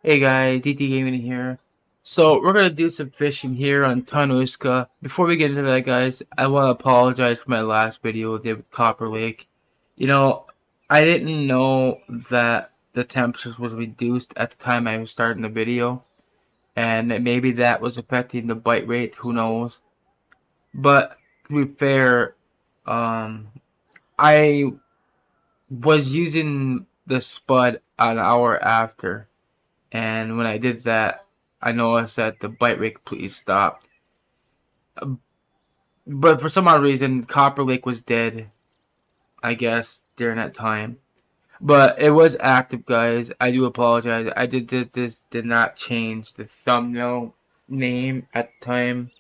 Hey guys, DT Gaming here. So we're gonna do some fishing here on Tunguska. Before we get into that, guys, I want to apologize for my last video with Copper Lake. You know, I didn't know that the temperatures was reduced at the time I was starting the video, and that maybe that was affecting the bite rate. Who knows? But to be fair, I was using the spud an hour after. And when I did that, I noticed that the bite rate completely stopped. But for some odd reason, Copper Lake was dead, I guess, during that time. But it was active, guys. I do apologize. I did not change the thumbnail name at the time.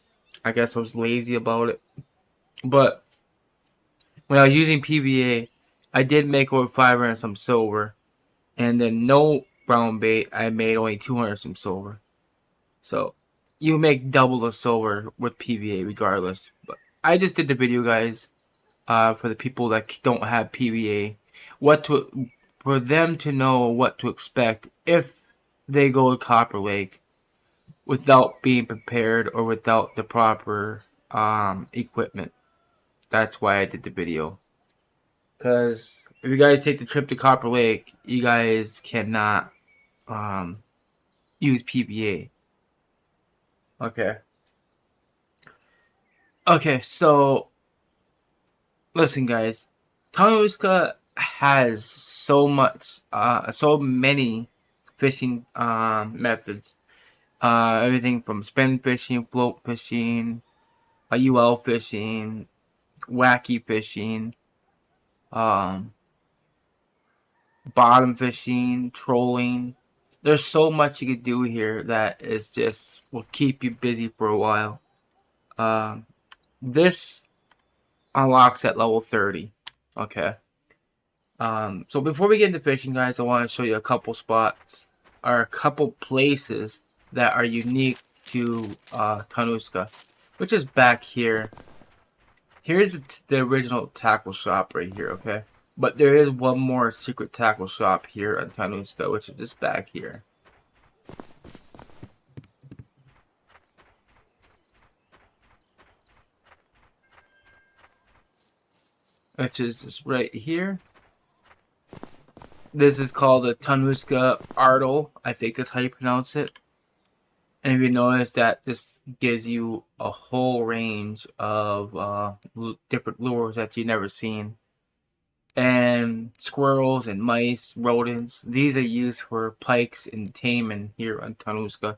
I guess I was lazy about it. But when I was using PBA, I did make over 500 some silver. And then no brown bait, I made only 200 some silver. So you make double the silver with PVA regardless. But I just did the video, guys, for the people that don't have PVA, for them to know what to expect if they go to Copper Lake without being prepared or without the proper equipment. That's why I did the video. Because if you guys take the trip to Copper Lake, you guys cannot use PVA. Okay. Okay, so listen, guys. Tunguska has so many fishing methods. Everything from spin fishing, float fishing, UL fishing, wacky fishing, um, bottom fishing, trolling. There's so much you could do here that is just will keep you busy for a while. Um, this unlocks at level 30. Okay. So before we get into fishing, guys, I want to show you a couple spots or a couple places that are unique to Tunguska, which is back here. Here's the original tackle shop right here, okay? But there is one more secret tackle shop here on Tunguska, which is just back here. Which is just right here. This is called the Tunguska Ardle. I think that's how you pronounce it. And if you notice that this gives you a whole range of different lures that you've never seen. And squirrels and mice, rodents, these are used for pikes and taimen here on Tunguska.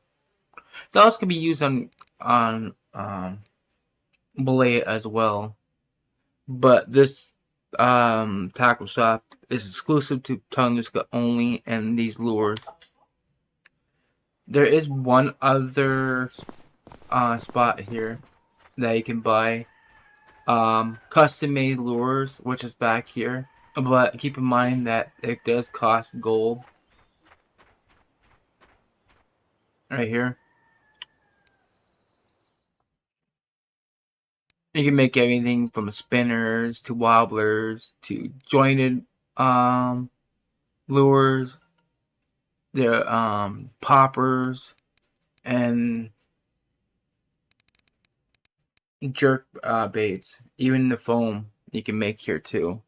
It also can be used on Belay as well. But this tackle shop is exclusive to Tunguska only and these lures. There is one other spot here that you can buy custom made lures, which is back here, but keep in mind that it does cost gold right here. You can make everything from spinners to wobblers to jointed lures. There poppers and jerk baits, even the foam you can make here too.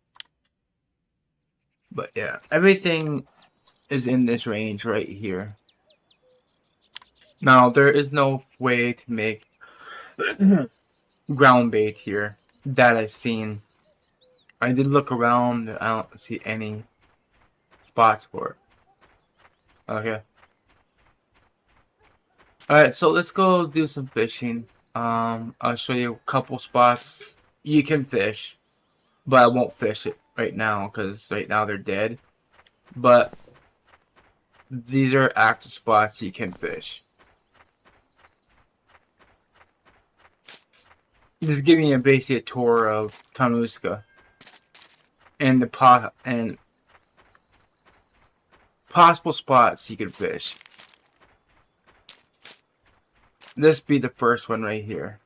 But yeah, everything is in this range right here. Now there is no way to make ground bait here that I've seen. I did look around and I don't see any spots for it. Okay. Alright, so let's go do some fishing. I'll show you a couple spots you can fish, but I won't fish it right now because right now they're dead. But these are active spots you can fish. Just giving you basically a tour of Tunguska and and possible spots you can fish. This be the first one right here.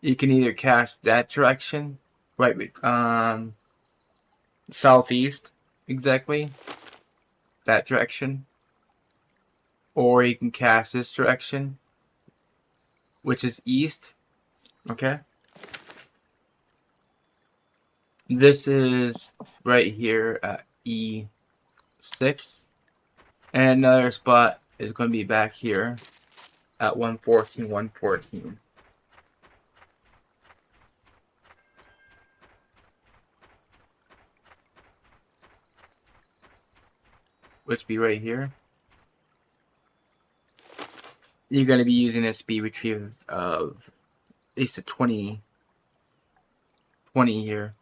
You can either cast that direction, right, southeast, exactly, that direction, or you can cast this direction, which is east. Okay. This is right here at E6. And another spot is going to be back here at 114, 114. Which be right here. You're going to be using a speed retrieve of at least a 20 here.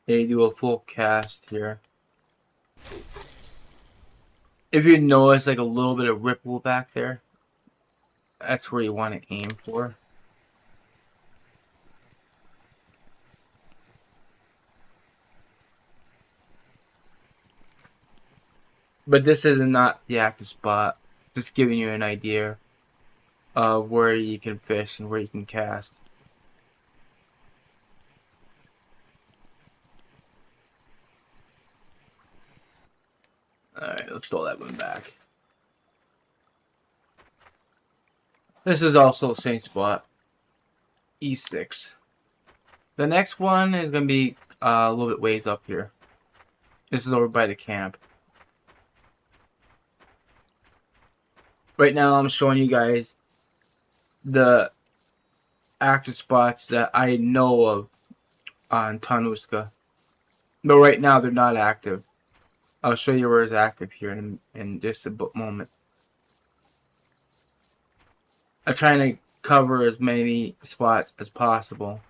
They do a full cast here. If you notice like a little bit of ripple back there, that's where you want to aim for. But this is not the active spot. Just giving you an idea of where you can fish and where you can cast. Alright, let's throw that one back. This is also the same spot. E6. The next one is going to be a little bit ways up here. This is over by the camp. Right now I'm showing you guys the active spots that I know of on Tunguska. But right now they're not active. I'll show you where it's active here in just a moment. I'm trying to cover as many spots as possible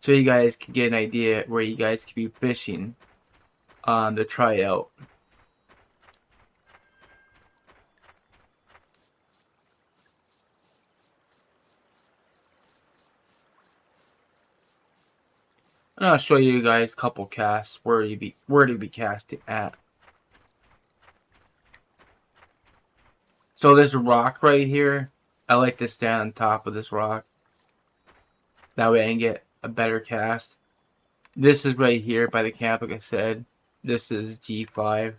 so you guys can get an idea where you guys can be fishing on the tryout. And I'll show you guys a couple casts where to be casting at. So this rock right here, I like to stand on top of this rock. That way I can get a better cast. This is right here by the camp, like I said. This is G5.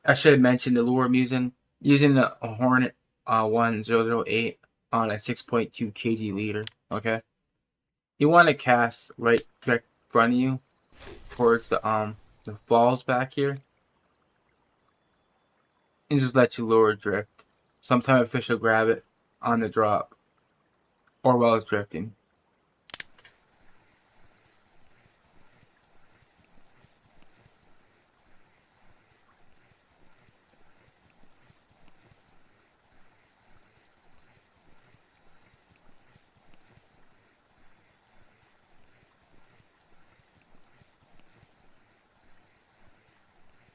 I should have mentioned the lure I'm using. Using the Hornet 1008 on a 6.2 kg leader. Okay. You want to cast right in front of you towards the falls back here. And just let your lure drift. Sometimes a fish will grab it on the drop or while it's drifting.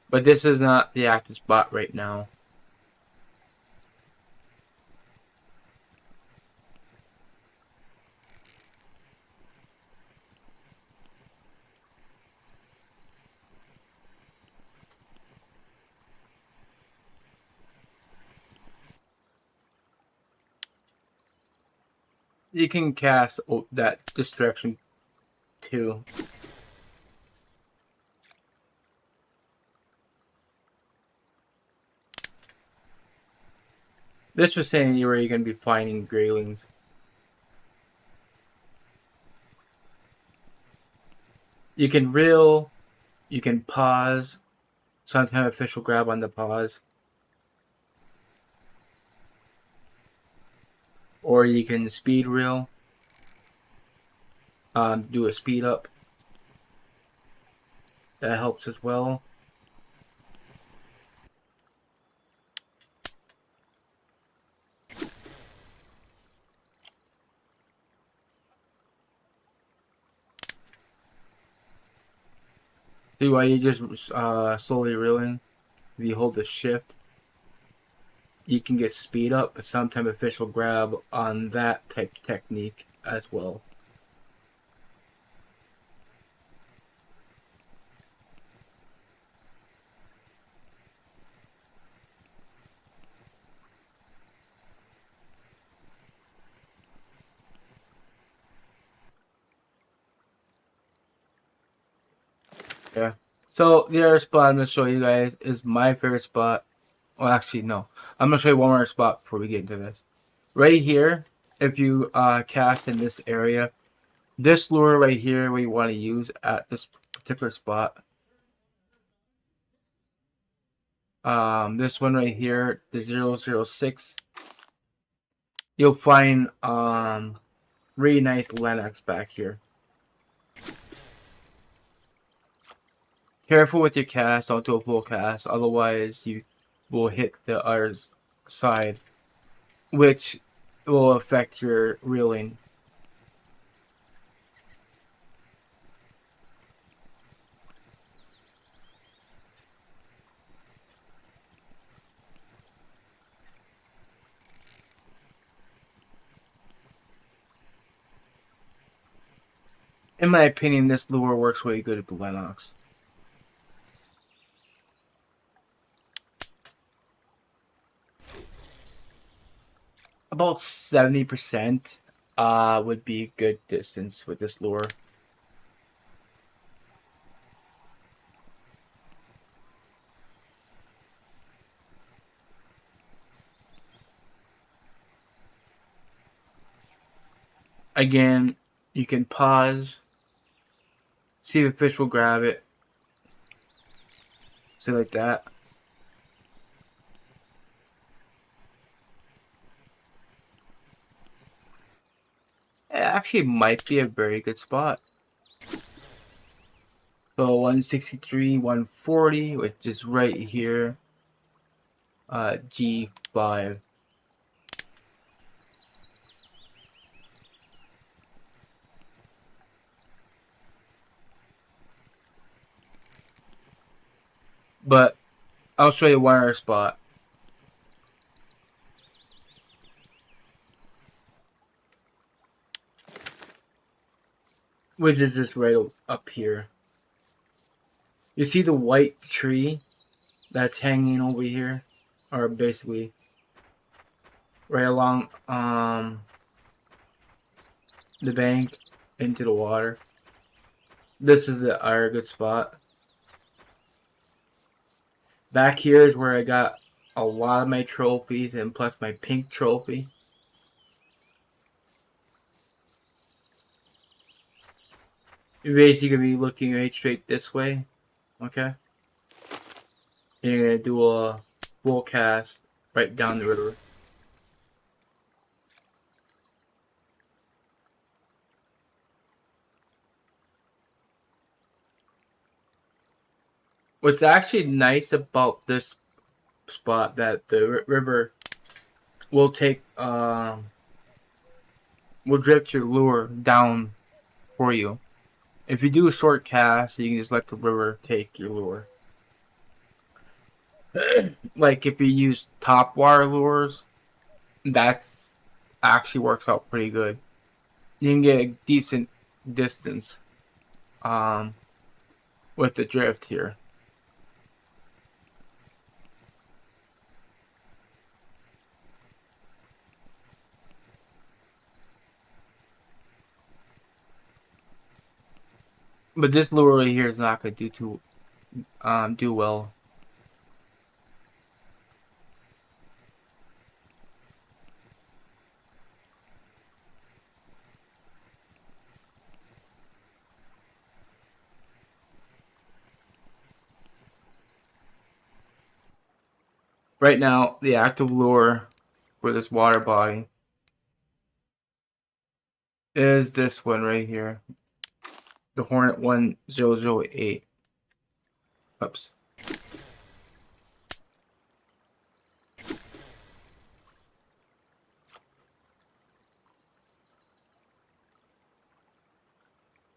But this is not the active spot right now. You can cast this direction too. This was saying where you're going to be finding graylings. You can reel, you can pause. Sometimes a fish will grab on the pause. Or you can speed reel. Do a speed up. That helps as well. See why you just slowly reeling. If you hold the shift, you can get speed up, but sometimes a fish will grab on that type of technique as well. Yeah. So the other spot I'm gonna show you guys is my favorite spot. Well, actually, no. I'm gonna show you one more spot before we get into this. Right here, if you cast in this area, this lure right here, what you want to use at this particular spot. This one right here, the 006. You'll find really nice Lennox back here. Careful with your cast, don't do a full cast, otherwise you will hit the other side, which will affect your reeling. In my opinion, this lure works really good with the Lennox. About 70% would be a good distance with this lure. Again, you can pause, see if the fish will grab it, so like that. It actually might be a very good spot. So 163, 140, which is right here. G5. But I'll show you one other spot. Which is just right up here. You see the white tree that's hanging over here? Or basically right along the bank into the water. This is our good spot. Back here is where I got a lot of my trophies and plus my pink trophy. You're basically gonna be looking right straight this way, okay? And you're gonna do a full cast right down the river. What's actually nice about this spot that the river will take will drift your lure down for you. If you do a short cast, you can just let the river take your lure. Like if you use top water lures, that's actually works out pretty good. You can get a decent distance with the drift here. But this lure right here is not gonna do well. Right now, the active lure for this water body is this one right here, the Hornet 1008. Oops.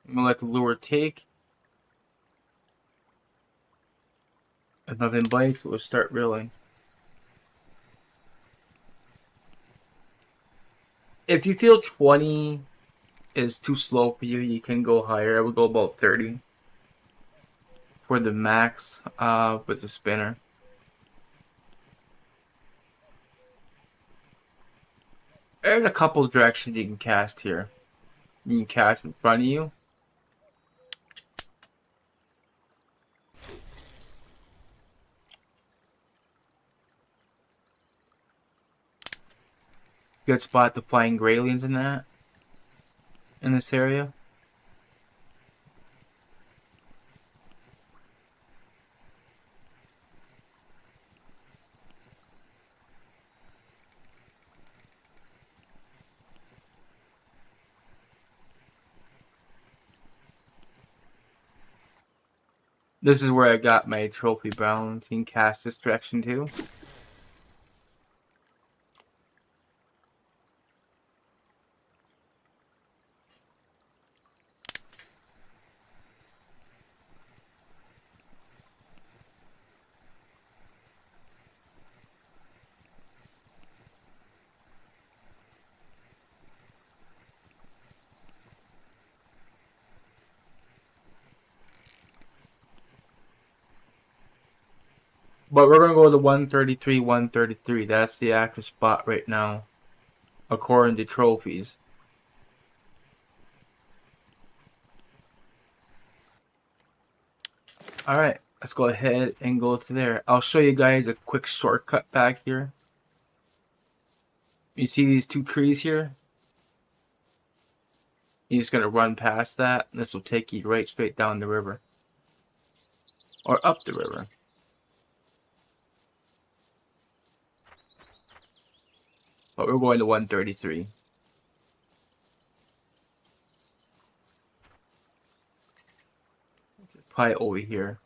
I'm gonna let the lure take. If nothing bites, we'll start reeling. If you feel 20 is too slow for you, you can go higher. I would go about 30 for the max with the spinner. There's a couple directions you can cast here. You can cast in front of you. Good spot to find graylians in this area. This is where I got my trophy balancing cast this direction too. But we're gonna go to the 133, 133. That's the active spot right now, according to trophies. Alright, let's go ahead and go to there. I'll show you guys a quick shortcut back here. You see these two trees here? You're just gonna run past that, and this will take you right straight down the river. Or up the river. But we're going to 133. It's probably over here.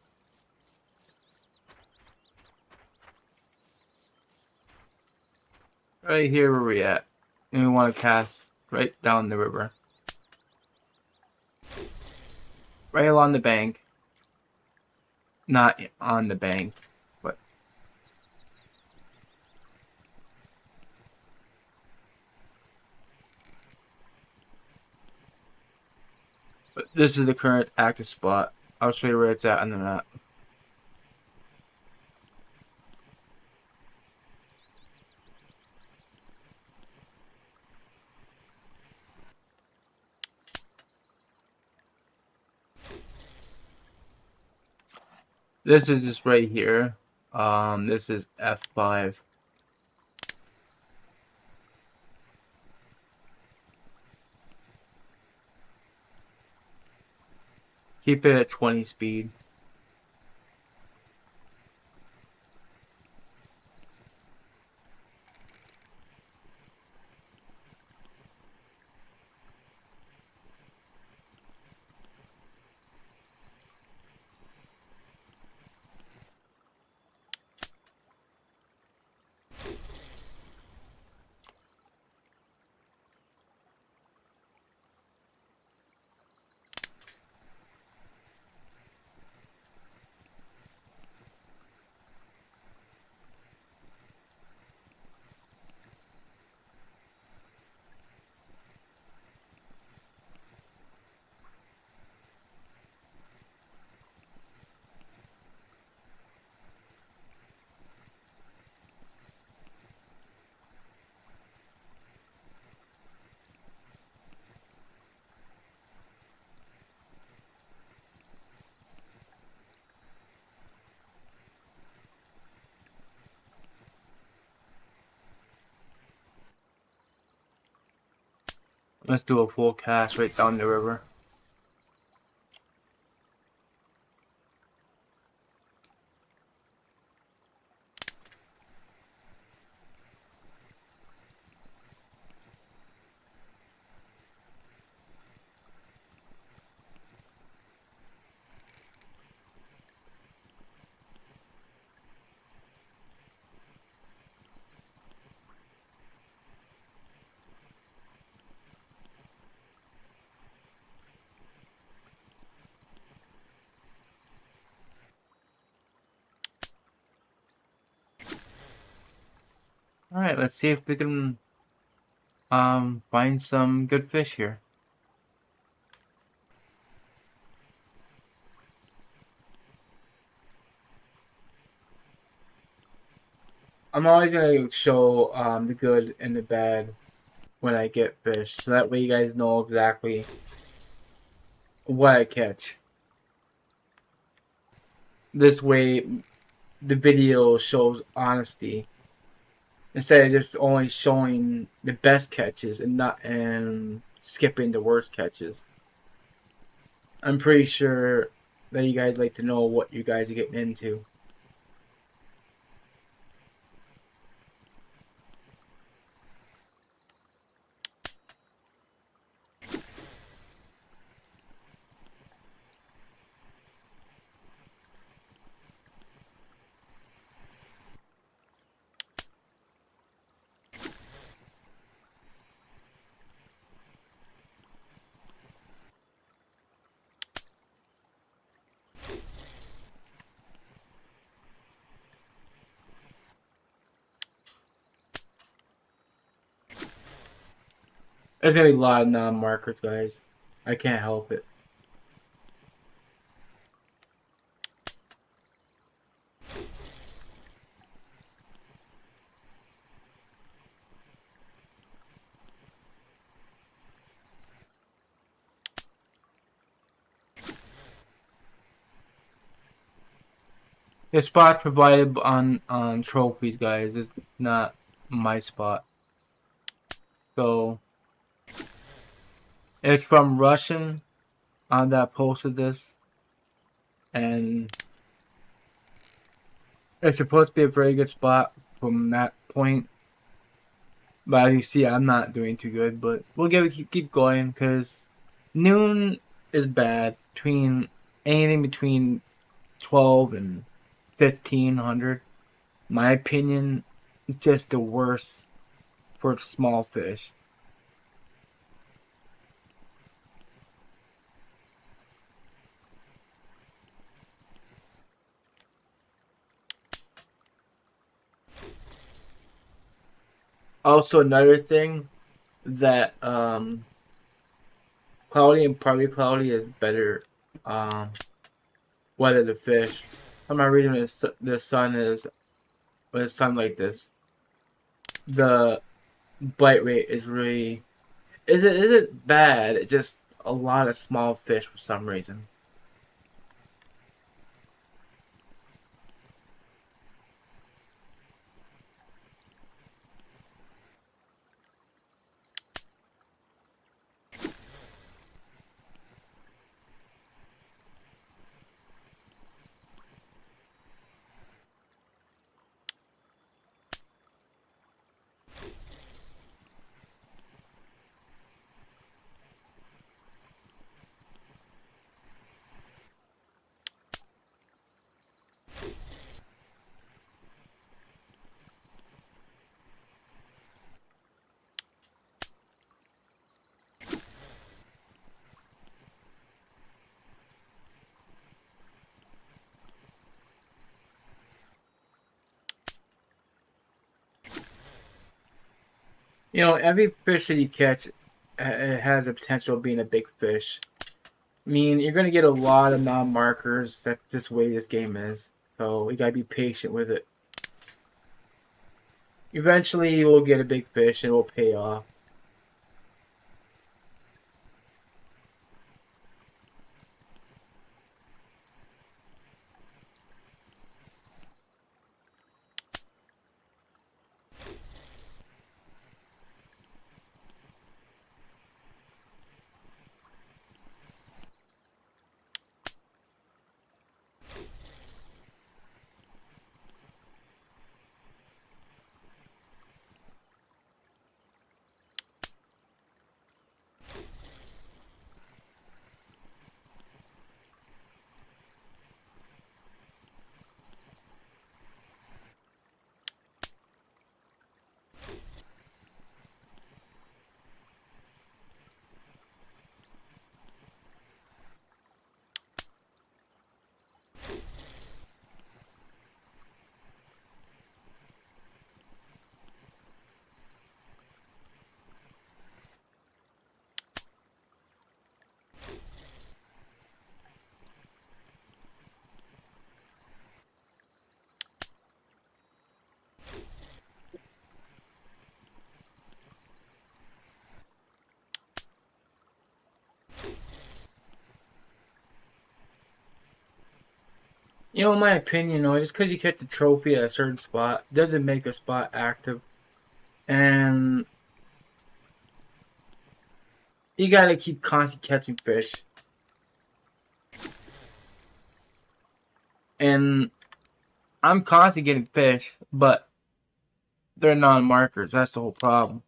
Right here where we're at. And we want to cast right down the river. Right along the bank. Not on the bank, but this is the current active spot. I'll show you where it's at on the map. This is just right here. This is F5. Keep it at 20 speed. Let's do a full cast right down the river. Alright, let's see if we can find some good fish here. I'm always gonna show the good and the bad when I get fish, so that way you guys know exactly what I catch. This way the video shows honesty instead of just only showing the best catches and skipping the worst catches. I'm pretty sure that you guys like to know what you guys are getting into. There's gonna be a lot of non-markers, guys. I can't help it. The spot provided on trophies, guys, is not my spot. So it's from Russian that posted this, and it's supposed to be a very good spot from that point. But as you see, I'm not doing too good. But we'll keep going because noon is bad. Between anything between 12 and 1500, my opinion, is just the worst for small fish. Also, another thing that cloudy and partly cloudy is better weather to fish. I'm reading the sun is when it's sun like this. The bite rate is really is it bad? It's just a lot of small fish for some reason. You know, every fish that you catch it has a potential of being a big fish. I mean, you're gonna get a lot of non-markers. That's just the way this game is. So you gotta be patient with it. Eventually, you will get a big fish and it will pay off. You know, in my opinion, though, just because you catch a trophy at a certain spot doesn't make a spot active. And you gotta keep constantly catching fish. And I'm constantly getting fish, but they're non-markers. That's the whole problem.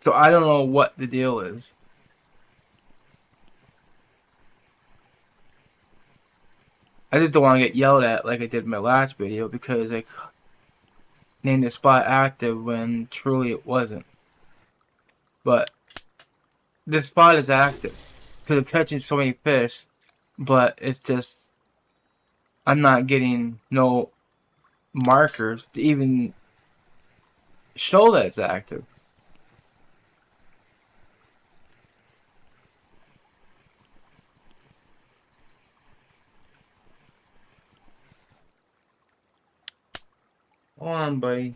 So I don't know what the deal is. I just don't want to get yelled at like I did in my last video because I named the spot active when truly it wasn't. But this spot is active because I'm catching so many fish, but it's just I'm not getting no markers to even show that it's active. Hold on, buddy.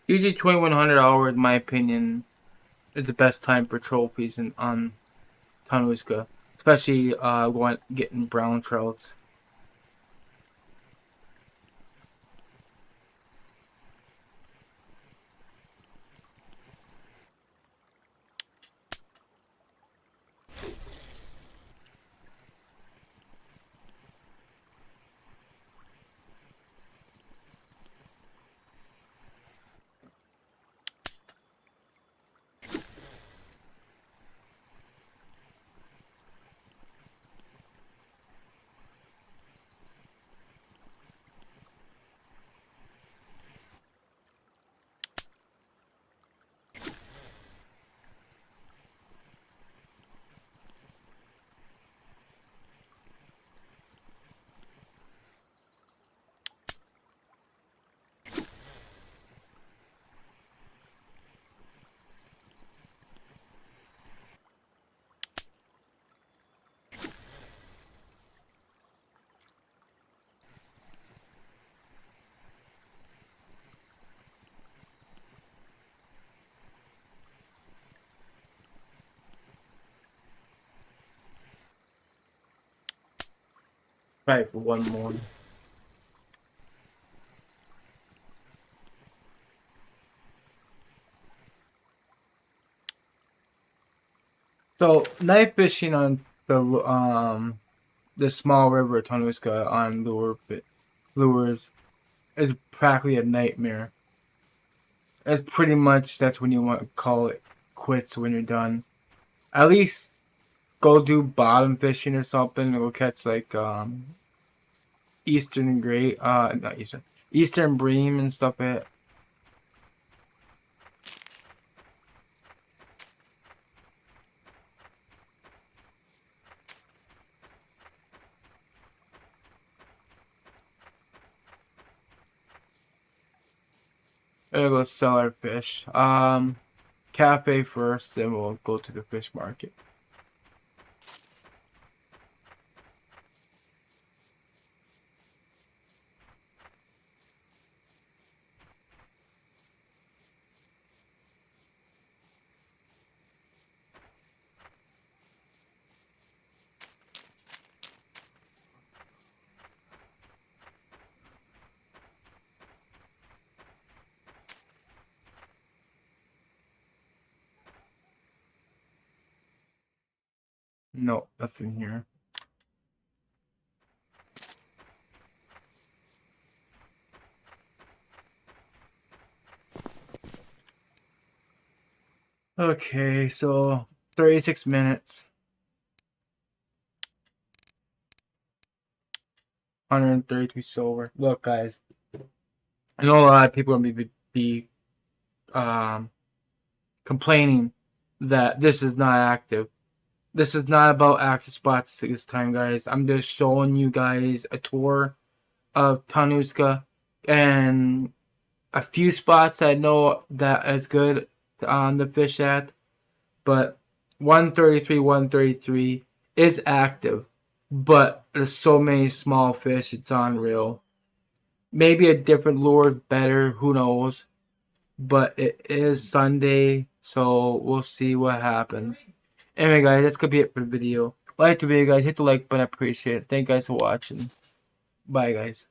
Usually 2100 hours, in my opinion, is the best time for trophies on Tunguska, especially getting brown trouts. Probably for one more. So night fishing on the small river Tunguska on lures is practically a nightmare. It's pretty much that's when you want to call it quits when you're done. At least go do bottom fishing or something. Go catch like eastern gray not eastern bream and stuff like that. We'll go sell our fish. Cafe first, then we'll go to the fish market. No, nothing here. Okay, so 36 minutes. 133 silver. Look, guys, I know a lot of people are going to be complaining that this is not active. This is not about active spots this time, guys. I'm just showing you guys a tour of Tunguska and a few spots I know that is good on the fish at, but 133 is active, but there's so many small fish, it's unreal. Maybe a different lure is better. Who knows? But it is Sunday, so we'll see what happens. Anyway, guys, that's gonna be it for the video. Like the video, guys. Hit the like button. I appreciate it. Thank you guys for watching. Bye, guys.